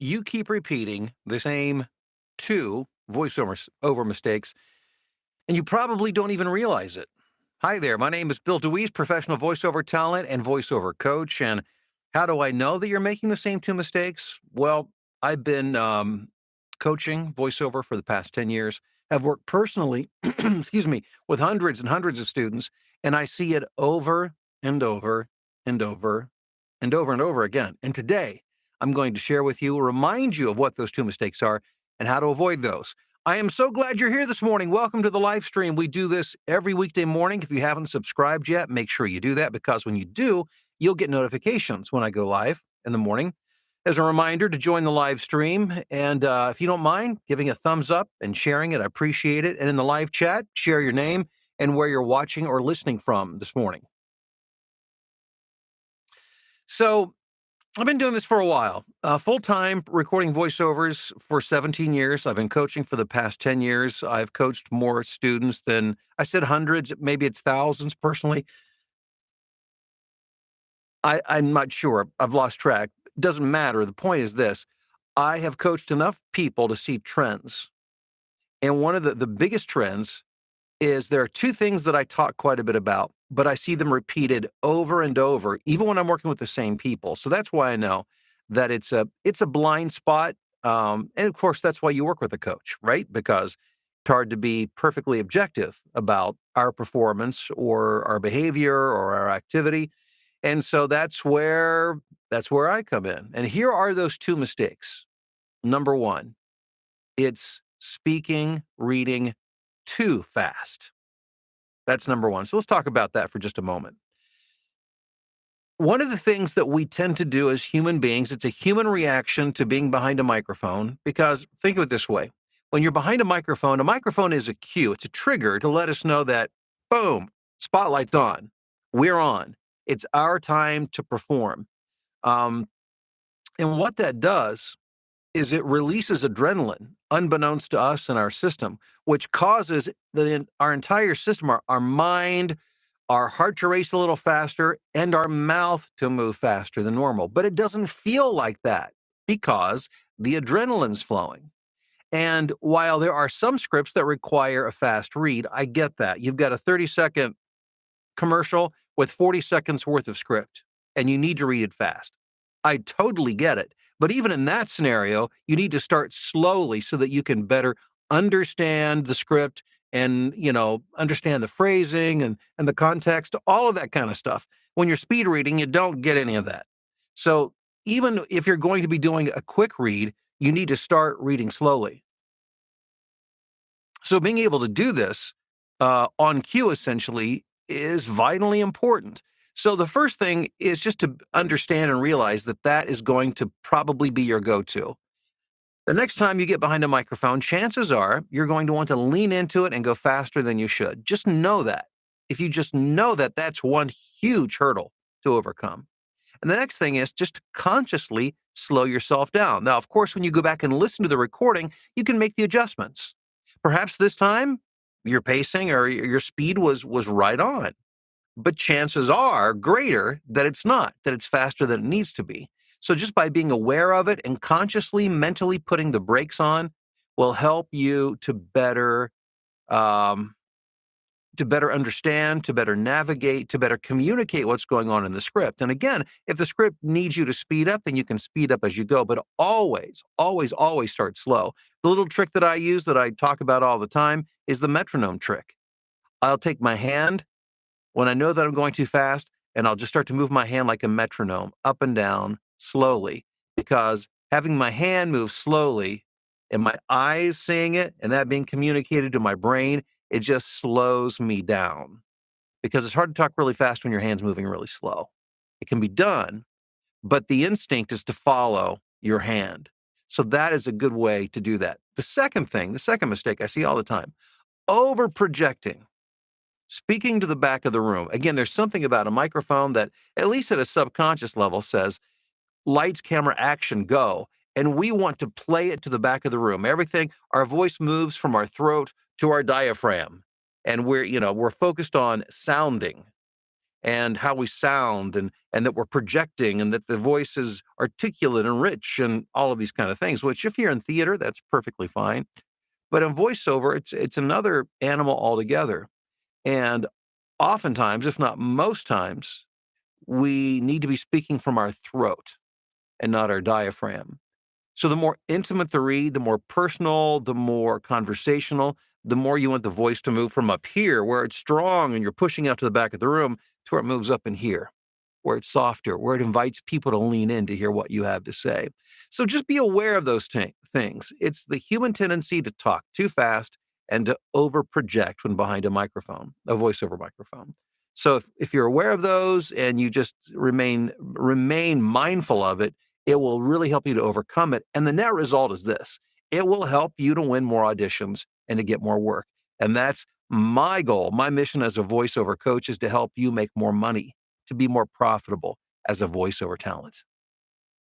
You keep repeating the same two voiceover mistakes, and you probably don't even realize it. Hi there, my name is Bill DeWeese, professional voiceover talent and voiceover coach. And how do I know that you're making the same two mistakes? Well, I've been coaching voiceover for the past 10 years, have worked personally, excuse me, with hundreds and hundreds of students, and I see it over and over and over and over and over again. And today, I'm going to share with you, remind you of what those two mistakes are and how to avoid those. I am so glad you're here this morning. Welcome to the live stream. We do this every weekday morning. If you haven't subscribed yet, make sure you do that because when you do, you'll get notifications when I go live in the morning. As a reminder to join the live stream, and if you don't mind giving a thumbs up and sharing it, I appreciate it. And in the live chat, share your name and where you're watching or listening from this morning. So, I've been doing this for a while, full-time recording voiceovers for 17 years. I've been coaching for the past 10 years. I've coached more students than I said hundreds, maybe it's thousands personally. I'm not sure. I've lost track. Doesn't matter. The point is this. I have coached enough people to see trends. And one of the biggest trends is there are two things that I talk quite a bit about, but I see them repeated over and over, even when I'm working with the same people. So that's why I know that it's a blind spot. And of course, that's why you work with a coach, right? Because it's hard to be perfectly objective about our performance or our behavior or our activity. And so that's where I come in. And here are those two mistakes. Number one, it's speaking, reading too fast. That's number one. So let's talk about that for just a moment. One of the things that we tend to do as human beings, it's a human reaction to being behind a microphone, because think of it this way. When you're behind a microphone is a cue. It's a trigger to let us know that, boom, spotlight's on. We're on. It's our time to perform. Um, and what that does is it releases adrenaline unbeknownst to us and our system, which causes our entire system, our mind, our heart to race a little faster and our mouth to move faster than normal. But it doesn't feel like that because the adrenaline's flowing. And while there are some scripts that require a fast read, I get that. You've got a 30-second commercial with 40 seconds worth of script, and you need to read it fast. I totally get it. But even in that scenario, you need to start slowly so that you can better understand the script and, understand the phrasing and the context, all of that kind of stuff. When you're speed reading, you don't get any of that. So even if you're going to be doing a quick read, you need to start reading slowly. So being able to do this on cue essentially is vitally important. So the first thing is just to understand and realize that that is going to probably be your go-to. The next time you get behind a microphone, chances are you're going to want to lean into it and go faster than you should. Just know that. If you just know that, that's one huge hurdle to overcome. And the next thing is just to consciously slow yourself down. Now, of course, when you go back and listen to the recording, you can make the adjustments. Perhaps this time your pacing or your speed was right on, but chances are greater that it's not, that it's faster than it needs to be. So just by being aware of it and consciously, mentally putting the brakes on will help you um, to better understand, to better navigate, to better communicate what's going on in the script. And again, if the script needs you to speed up, then you can speed up as you go, but always, always, always start slow. The little trick that I use that I talk about all the time is the metronome trick. I'll take my hand when I know that I'm going too fast, and I'll just start to move my hand like a metronome up and down slowly, because having my hand move slowly and my eyes seeing it and that being communicated to my brain, it just slows me down because it's hard to talk really fast when your hand's moving really slow. It can be done, but the instinct is to follow your hand. So that is a good way to do that. The second mistake I see all the time, over projecting. Speaking to the back of the room. Again, there's something about a microphone that, at least at a subconscious level, says lights, camera, action, go. And we want to play it to the back of the room. Everything, our voice moves from our throat to our diaphragm. And we're focused on sounding. and how we sound, and that we're projecting, and that the voice is articulate and rich and all of these kind of things, which if you're in theater, that's perfectly fine. But in voiceover, it's another animal altogether. And oftentimes, if not most times, we need to be speaking from our throat and not our diaphragm. So the more intimate the read, the more personal, the more conversational, the more you want the voice to move from up here where it's strong and you're pushing out to the back of the room to where it moves up in here, where it's softer, where it invites people to lean in to hear what you have to say. So just be aware of those things. It's the human tendency to talk too fast and to over project when behind a microphone, a voiceover microphone. So if you're aware of those and you just remain mindful of it, it will really help you to overcome it. And the net result is this: it will help you to win more auditions and to get more work. And that's my goal. My mission as a voiceover coach is to help you make more money, to be more profitable as a voiceover talent.